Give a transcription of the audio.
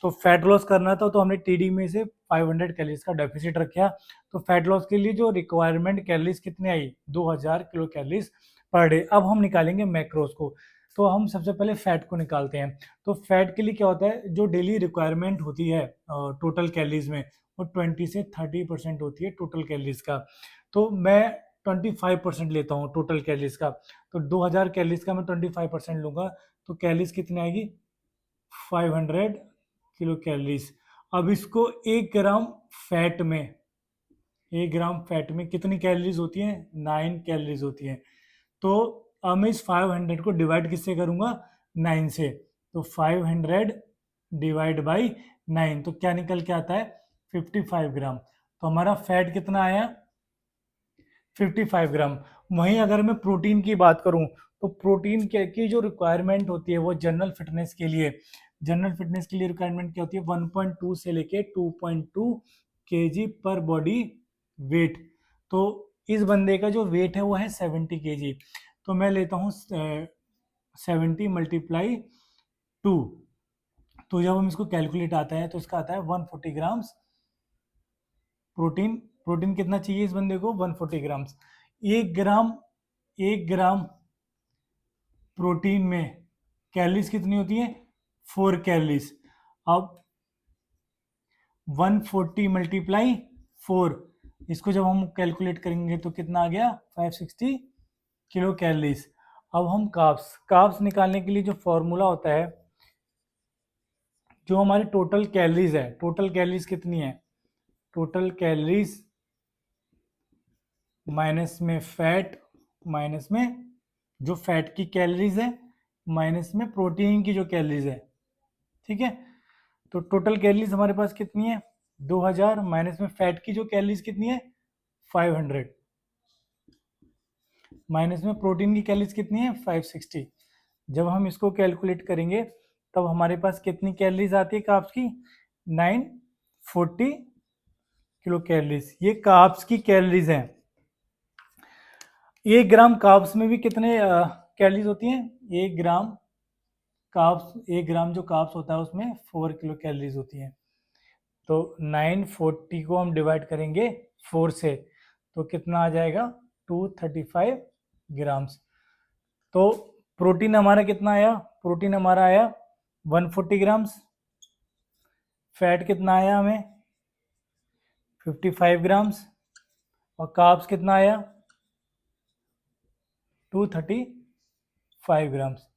तो fat loss करना था तो हमने टीडी में से 500 कैलोरीज का डेफिसिट रखा। तो फैट लॉस के लिए जो रिक्वायरमेंट कैलोरीज कितनी आई, 2000 किलो कैलोरीज पर डे। अब हम निकालेंगे मैक्रोज को। तो हम सबसे पहले फैट को निकालते हैं। तो फैट के लिए क्या होता है, जो डेली रिक्वायरमेंट होती है टोटल कैलोरीज में, वो 20 से 30% होती है टोटल कैलोरीज का। तो मैं 25% लेता हूँ टोटल कैलोरीज का। तो 2000 कैलोरीज का मैं 25% लूंगा, तो कैलोरीज कितनी आएगी, 500 किलो कैलोरीज। अब इसको 1 ग्राम फैट में कितनी कैलोरीज होती हैं, 9 कैलोरीज होती हैं। तो अब मैं इस 500 को डिवाइड किससे करूंगा, 9 से। तो 500 डिवाइड बाई 9, तो क्या निकल के आता है, 55 ग्राम। तो हमारा फैट कितना आया, 55 ग्राम। वहीं अगर मैं प्रोटीन की बात करूं, तो प्रोटीन की जो रिक्वायरमेंट होती है वो जनरल फिटनेस के लिए रिक्वायरमेंट क्या होती है, 1.2 से लेके 2.2 केजी पर बॉडी वेट। तो इस बंदे का जो वेट है वो है 70 केजी। तो मैं लेता हूँ 70 मल्टीप्लाई 2। तो जब हम इसको कैलकुलेट आता है तो इसका आता है 140 ग्राम्स प्रोटीन। प्रोटीन कितना चाहिए इस बंदे को, 140 ग्राम्स। 1 ग्राम 1 ग्राम प्रोटीन में कैलोरीज कितनी होती है, 4 कैलोरीज। अब 140 मल्टीप्लाई 4, इसको जब हम कैलकुलेट करेंगे तो कितना आ गया, 560 किलो कैलोरीज। अब हम कार्ब्स निकालने के लिए जो फॉर्मूला होता है, जो हमारी टोटल कैलोरीज है, टोटल कैलोरीज कितनी है, टोटल कैलोरीज माइनस में फैट, माइनस में जो फैट की कैलोरीज है, माइनस में प्रोटीन की जो कैलोरीज है, ठीक है। तो टोटल कैलोरीज हमारे पास कितनी है, 2000, माइनस में फैट की जो कैलोरीज कितनी है, 500, माइनस में प्रोटीन की कैलोरीज कितनी है, 560। जब हम इसको कैलकुलेट करेंगे तब हमारे पास कितनी कैलोरीज आती है कार्ब्स की, 940 किलो कैलोरीज। ये कार्ब्स की कैलोरीज हैं। 1 ग्राम कार्ब्स में भी कितने कैलोरीज होती हैं, 1 ग्राम जो कार्ब्स होता है उसमें 4 किलो कैलोरीज होती हैं। तो 940 को हम डिवाइड करेंगे 4 से, तो कितना आ जाएगा, 235 ग्राम्स। तो प्रोटीन हमारा कितना आया, प्रोटीन हमारा आया 140 ग्राम्स। फैट कितना आया हमें, 55 ग्राम्स। और कार्ब्स कितना आया, 235 ग्राम्स।